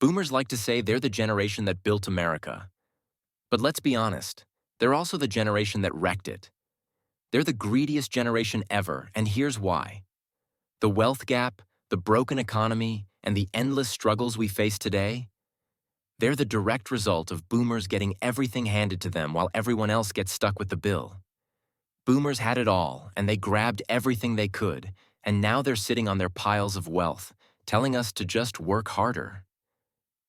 Boomers like to say they're the generation that built America. But let's be honest, they're also the generation that wrecked it. They're the greediest generation ever, and here's why. The wealth gap, the broken economy, and the endless struggles we face today, they're the direct result of boomers getting everything handed to them while everyone else gets stuck with the bill. Boomers had it all, and they grabbed everything they could, and now they're sitting on their piles of wealth, telling us to just work harder.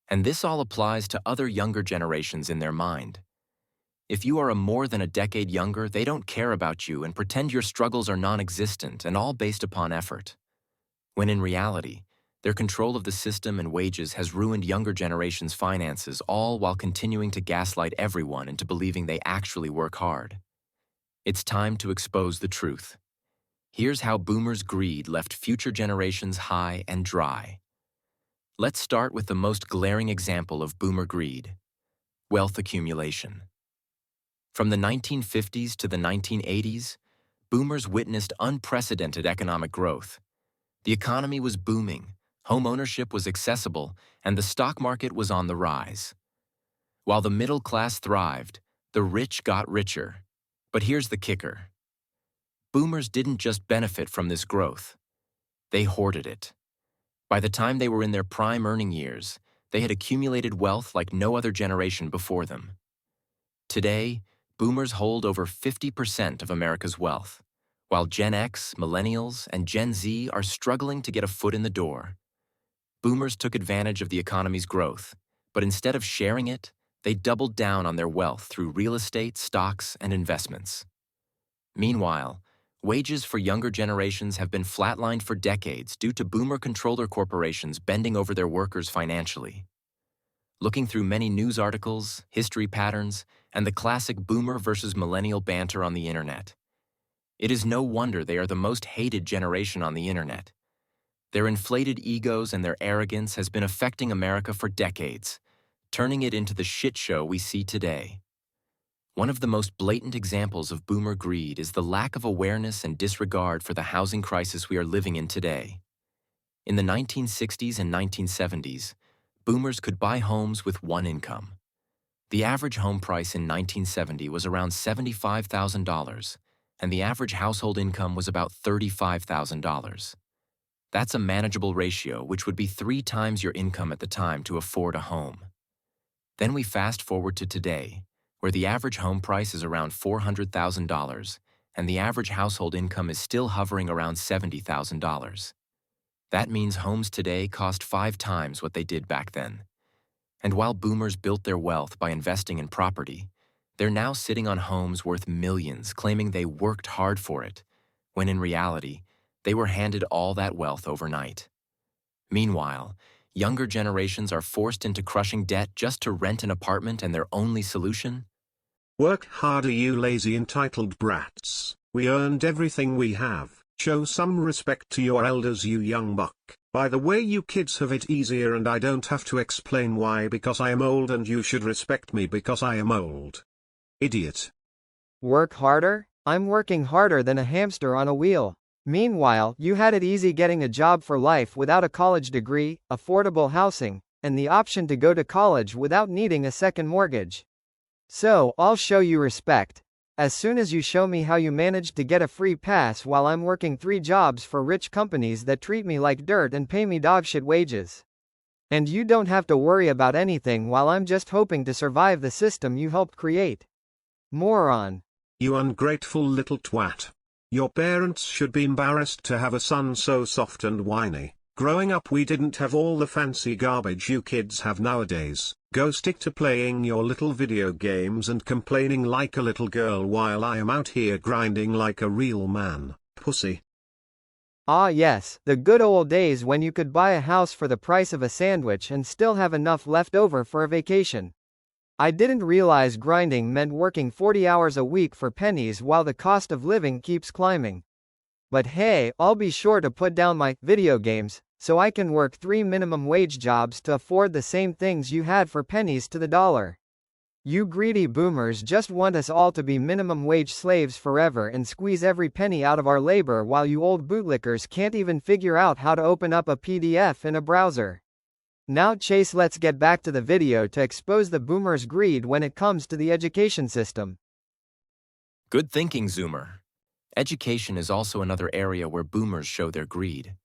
And this all applies to other younger generations in their mind. If you are more than a decade younger, they don't care about you and pretend your struggles are non-existent and all based upon effort. When in reality, their control of the system and wages has ruined younger generations' finances, all while continuing to gaslight everyone into believing they actually work hard. It's time to expose the truth. Here's how boomers' greed left future generations high and dry. Let's start with the most glaring example of boomer greed: wealth accumulation. From the 1950s to the 1980s, boomers witnessed unprecedented economic growth. The economy was booming, home ownership was accessible, and the stock market was on the rise. While the middle class thrived, the rich got richer. But here's the kicker. Boomers didn't just benefit from this growth. They hoarded it. By the time they were in their prime earning years, they had accumulated wealth like no other generation before them. Today, boomers hold over 50% of America's wealth, while Gen X, Millennials, and Gen Z are struggling to get a foot in the door. Boomers took advantage of the economy's growth, but instead of sharing it, they doubled down on their wealth through real estate, stocks, and investments. Meanwhile, wages for younger generations have been flatlined for decades due to boomer controller corporations bending over their workers financially. Looking through many news articles, history patterns, and the classic boomer versus millennial banter on the internet, it is no wonder they are the most hated generation on the internet. Their inflated egos and their arrogance has been affecting America for decades, turning it into the shit show we see today. One of the most blatant examples of boomer greed is the lack of awareness and disregard for the housing crisis we are living in today. In the 1960s and 1970s, boomers could buy homes with one income. The average home price in 1970 was around $75,000, and the average household income was about $35,000. That's a manageable ratio, which would be 3 times your income at the time to afford a home. Then we fast forward to today, where the average home price is around $400,000, and the average household income is still hovering around $70,000. That means homes today cost 5 times what they did back then. And while boomers built their wealth by investing in property, they're now sitting on homes worth millions, claiming they worked hard for it, when in reality, they were handed all that wealth overnight. Meanwhile, younger generations are forced into crushing debt just to rent an apartment, and their only solution? Work harder, you lazy entitled brats. We earned everything we have. Show some respect to your elders, you young buck. By the way, you kids have it easier and I don't have to explain why, because I am old and you should respect me because I am old. Idiot. Work harder? I'm working harder than a hamster on a wheel. Meanwhile, you had it easy getting a job for life without a college degree, affordable housing, and the option to go to college without needing a second mortgage. So, I'll show you respect. As soon as you show me how you managed to get a free pass while I'm working 3 jobs for rich companies that treat me like dirt and pay me dogshit wages. And you don't have to worry about anything while I'm just hoping to survive the system you helped create. Moron. You ungrateful little twat. Your parents should be embarrassed to have a son so soft and whiny. Growing up we didn't have all the fancy garbage you kids have nowadays. Go stick to playing your little video games and complaining like a little girl while I am out here grinding like a real man, pussy. Ah yes, the good old days when you could buy a house for the price of a sandwich and still have enough left over for a vacation. I didn't realize grinding meant working 40 hours a week for pennies while the cost of living keeps climbing. But hey, I'll be sure to put down my video games, so I can work 3 minimum wage jobs to afford the same things you had for pennies to the dollar. You greedy boomers just want us all to be minimum wage slaves forever and squeeze every penny out of our labor, while you old bootlickers can't even figure out how to open up a PDF in a browser. Now Chase, let's get back to the video to expose the boomers' greed when it comes to the education system. Good thinking, Zoomer. Education is also another area where boomers show their greed.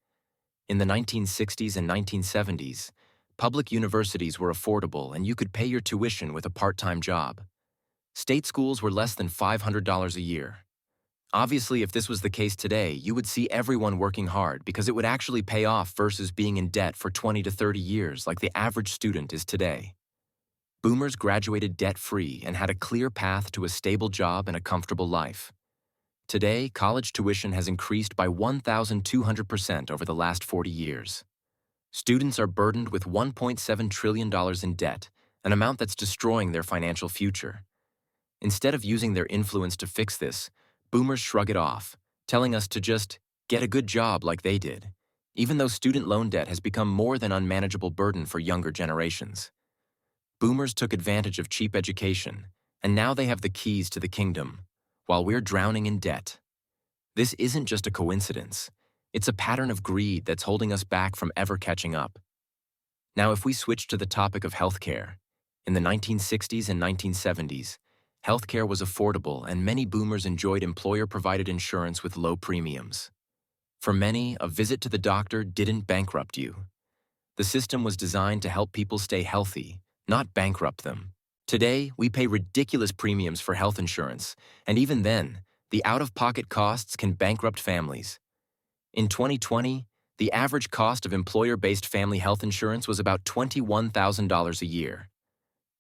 In the 1960s and 1970s, public universities were affordable and you could pay your tuition with a part-time job. State schools were less than $500 a year. Obviously, if this was the case today, you would see everyone working hard because it would actually pay off versus being in debt for 20 to 30 years like the average student is today. Boomers graduated debt-free and had a clear path to a stable job and a comfortable life. Today, college tuition has increased by 1,200% over the last 40 years. Students are burdened with $1.7 trillion in debt, an amount that's destroying their financial future. Instead of using their influence to fix this, boomers shrug it off, telling us to just get a good job like they did, even though student loan debt has become more than unmanageable burden for younger generations. Boomers took advantage of cheap education, and now they have the keys to the kingdom, while we're drowning in debt. This isn't just a coincidence. It's a pattern of greed that's holding us back from ever catching up. Now, if we switch to the topic of healthcare, in the 1960s and 1970s, healthcare was affordable and many boomers enjoyed employer-provided insurance with low premiums. For many, a visit to the doctor didn't bankrupt you. The system was designed to help people stay healthy, not bankrupt them. Today, we pay ridiculous premiums for health insurance, and even then, the out-of-pocket costs can bankrupt families. In 2020, the average cost of employer-based family health insurance was about $21,000 a year.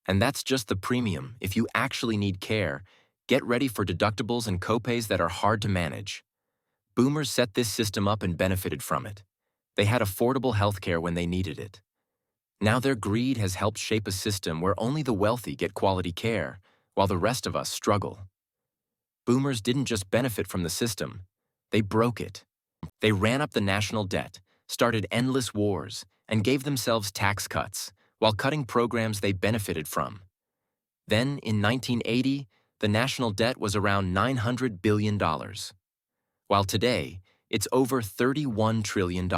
And that's just the premium. If you actually need care, get ready for deductibles and copays that are hard to manage. Boomers set this system up and benefited from it. They had affordable healthcare when they needed it. Now their greed has helped shape a system where only the wealthy get quality care, while the rest of us struggle. Boomers didn't just benefit from the system, they broke it. They ran up the national debt, started endless wars, and gave themselves tax cuts, while cutting programs they benefited from. Then, in 1980, the national debt was around $900 billion, while today, it's over $31 trillion.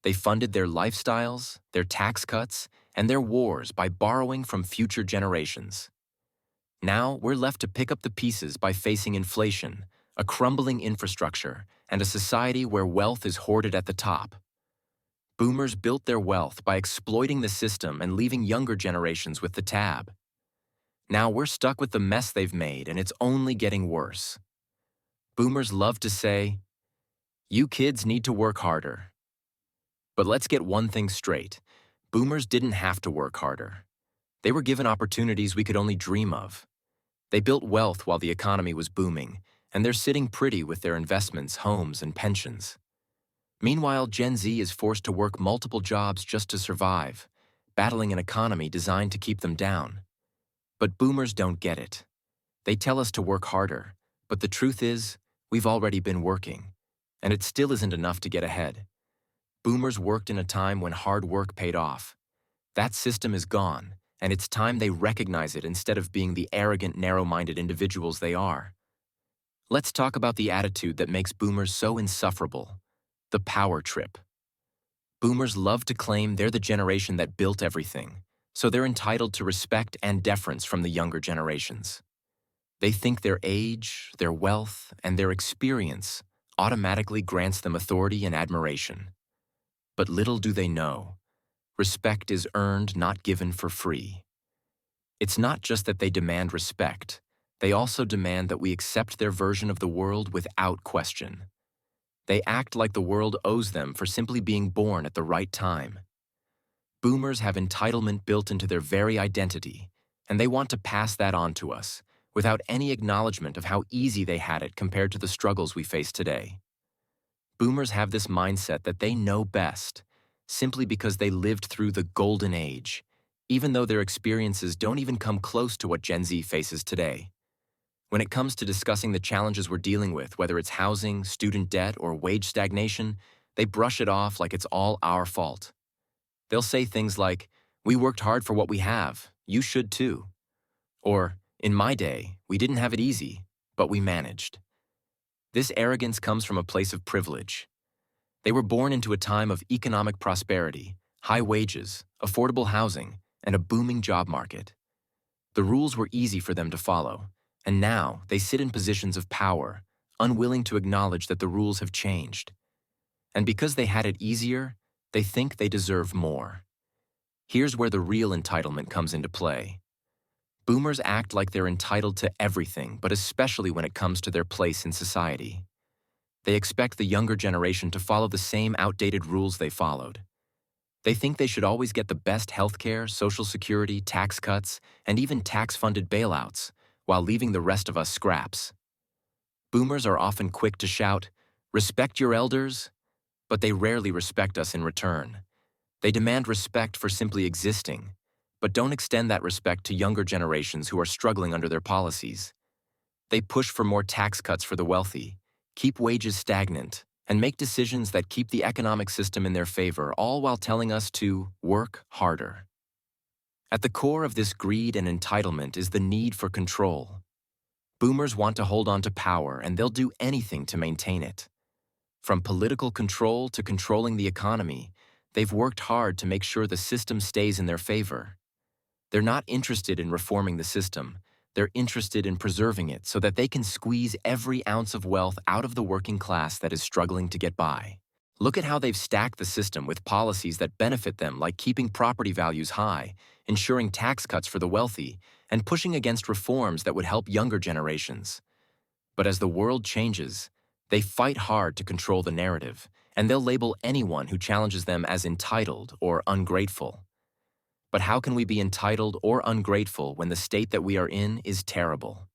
They funded their lifestyles, their tax cuts, and their wars by borrowing from future generations. Now, we're left to pick up the pieces by facing inflation, a crumbling infrastructure, and a society where wealth is hoarded at the top. Boomers built their wealth by exploiting the system and leaving younger generations with the tab. Now we're stuck with the mess they've made, and it's only getting worse. Boomers love to say, "You kids need to work harder." But let's get one thing straight. Boomers didn't have to work harder. They were given opportunities we could only dream of. They built wealth while the economy was booming, and they're sitting pretty with their investments, homes, and pensions. Meanwhile, Gen Z is forced to work multiple jobs just to survive, battling an economy designed to keep them down. But boomers don't get it. They tell us to work harder, but the truth is, we've already been working, and it still isn't enough to get ahead. Boomers worked in a time when hard work paid off. That system is gone, and it's time they recognize it instead of being the arrogant, narrow-minded individuals they are. Let's talk about the attitude that makes boomers so insufferable. The power trip. Boomers love to claim they're the generation that built everything, so they're entitled to respect and deference from the younger generations. They think their age, their wealth, and their experience automatically grants them authority and admiration. But little do they know, respect is earned, not given for free. It's not just that they demand respect, they also demand that we accept their version of the world without question. They act like the world owes them for simply being born at the right time. Boomers have entitlement built into their very identity, and they want to pass that on to us, without any acknowledgement of how easy they had it compared to the struggles we face today. Boomers have this mindset that they know best, simply because they lived through the golden age, even though their experiences don't even come close to what Gen Z faces today. When it comes to discussing the challenges we're dealing with, whether it's housing, student debt, or wage stagnation, they brush it off like it's all our fault. They'll say things like, "We worked hard for what we have, you should too." Or, "In my day, we didn't have it easy, but we managed." This arrogance comes from a place of privilege. They were born into a time of economic prosperity, high wages, affordable housing, and a booming job market. The rules were easy for them to follow, and now they sit in positions of power, unwilling to acknowledge that the rules have changed. And because they had it easier, they think they deserve more. Here's where the real entitlement comes into play. Boomers act like they're entitled to everything, but especially when it comes to their place in society. They expect the younger generation to follow the same outdated rules they followed. They think they should always get the best healthcare, social security, tax cuts, and even tax-funded bailouts, while leaving the rest of us scraps. Boomers are often quick to shout, "Respect your elders," but they rarely respect us in return. They demand respect for simply existing, but don't extend that respect to younger generations who are struggling under their policies. They push for more tax cuts for the wealthy, keep wages stagnant, and make decisions that keep the economic system in their favor, all while telling us to work harder. At the core of this greed and entitlement is the need for control. Boomers want to hold on to power, and they'll do anything to maintain it. From political control to controlling the economy, they've worked hard to make sure the system stays in their favor. They're not interested in reforming the system. They're interested in preserving it so that they can squeeze every ounce of wealth out of the working class that is struggling to get by. Look at how they've stacked the system with policies that benefit them, like keeping property values high, ensuring tax cuts for the wealthy, and pushing against reforms that would help younger generations. But as the world changes, they fight hard to control the narrative, and they'll label anyone who challenges them as entitled or ungrateful. But how can we be entitled or ungrateful when the state that we are in is terrible?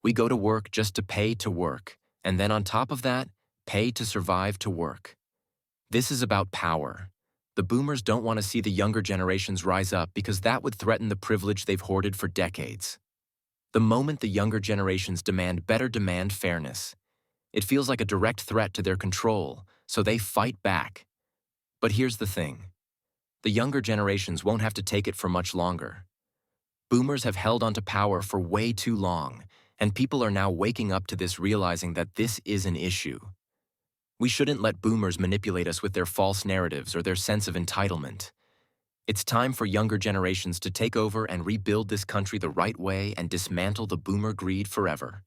We go to work just to pay to work, and then on top of that, pay to survive to work. This is about power. The boomers don't want to see the younger generations rise up because that would threaten the privilege they've hoarded for decades. The moment the younger generations demand fairness. It feels like a direct threat to their control, so they fight back. But here's the thing. The younger generations won't have to take it for much longer. Boomers have held onto power for way too long, and people are now waking up to this, realizing that this is an issue. We shouldn't let boomers manipulate us with their false narratives or their sense of entitlement. It's time for younger generations to take over and rebuild this country the right way and dismantle the boomer greed forever.